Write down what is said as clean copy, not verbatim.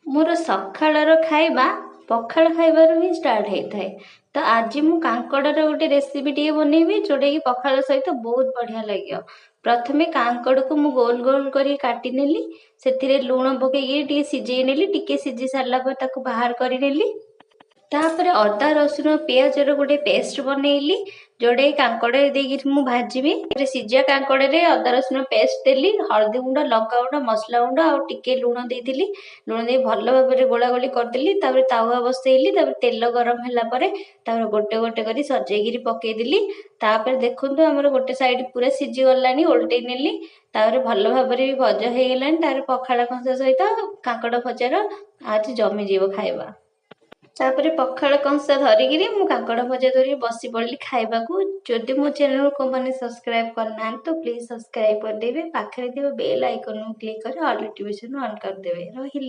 मोर सकाळर खाଇବା पखाଳ ଖାଇବାରୁ ହିଁ ଷ୍ଟାର୍ଟ ହେଇଥାଏ। ତ ଆଜି ମୁଁ କାଙ୍କଡ଼ର ଗୋଟେ ରେସିପି ଟିକେ ବନେଇବି ଯୋଉଟାକି ପଖାଳ ସହିତ ବହୁତ ବଢ଼ିଆ ଲାଗିବ। ପ୍ରଥମେ କାଙ୍କଡ଼କୁ ମୁଁ ଗୋଲ ଗୋଲ କରି କାଟି ନେଲି, ସେଥିରେ ଲୁଣ ପକେଇକି ଟିକେ ସିଝେଇ ନେଲି, ଟିକେ ସିଝି ସାରିଲା ପରେ ତାକୁ ବାହାର କରିନେଲି। ତାପରେ ଅଦା ରସୁଣ ପିଆଜର ଗୋଟେ ପେଷ୍ଟ ବନେଇଲି, ଯୋଉଟା କାଙ୍କଡ଼ ଦେଇକି ମୁଁ ଭାଜିବି। ତାପରେ ସିଝା କାଙ୍କଡ଼ରେ ଅଦା ରସୁଣ ପେଷ୍ଟ ଦେଲି, ହଳଦୀ ଗୁଣ୍ଡ, ଲଙ୍କା ଗୁଣ୍ଡ, ମସଲା ଗୁଣ୍ଡ ଆଉ ଟିକେ ଲୁଣ ଦେଇଥିଲି। ଲୁଣ ଦେଇ ଭଲ ଭାବରେ ଗୋଳା ଗୋଳି କରିଦେଲି। ତାପରେ ତାୱା ବସେଇଲି, ତାପରେ ତେଲ ଗରମ ହେଲା ପରେ ତାପରେ ଗୋଟେ ଗୋଟେ କରି ସଜେଇକିରି ପକେଇଦେଲି। ତାପରେ ଦେଖନ୍ତୁ ଆମର ଗୋଟେ ସାଇଡ୍ ପୁରା ସିଝି ଗଲାଣି, ଓଲଟେଇ ନେଲି। ତାପରେ ଭଲ ଭାବରେ ବି ଭଜା ହେଇଗଲାଣି। ତାପରେ ପଖାଳ କଂସା ସହିତ କାଙ୍କଡ଼ ଭଜାର ଆଜି ଜମିଯିବ ଖାଇବା। ତାପରେ ପଖାଳ କଂସା ଧରିକିରି ମୁଁ କାଙ୍କଡ଼ ଭଜା ଧରିକି ବସି ପଡ଼ିଲି ଖାଇବାକୁ। ଯଦି ମୋ ଚ୍ୟାନେଲକୁ ମାନେ ସବସ୍କ୍ରାଇବ୍ କରିନାହାନ୍ତି ତ ପ୍ଲିଜ୍ ସବସ୍କ୍ରାଇବ୍ କରିଦେବେ। ପାଖରେ ଥିବା ବେଲ୍ ଆଇକନକୁ କ୍ଲିକ୍ କରି ଅଲ୍ ନୋଟିଫିକେସନ୍ ଅନ୍ କରିଦେବେ। ରହିଲି।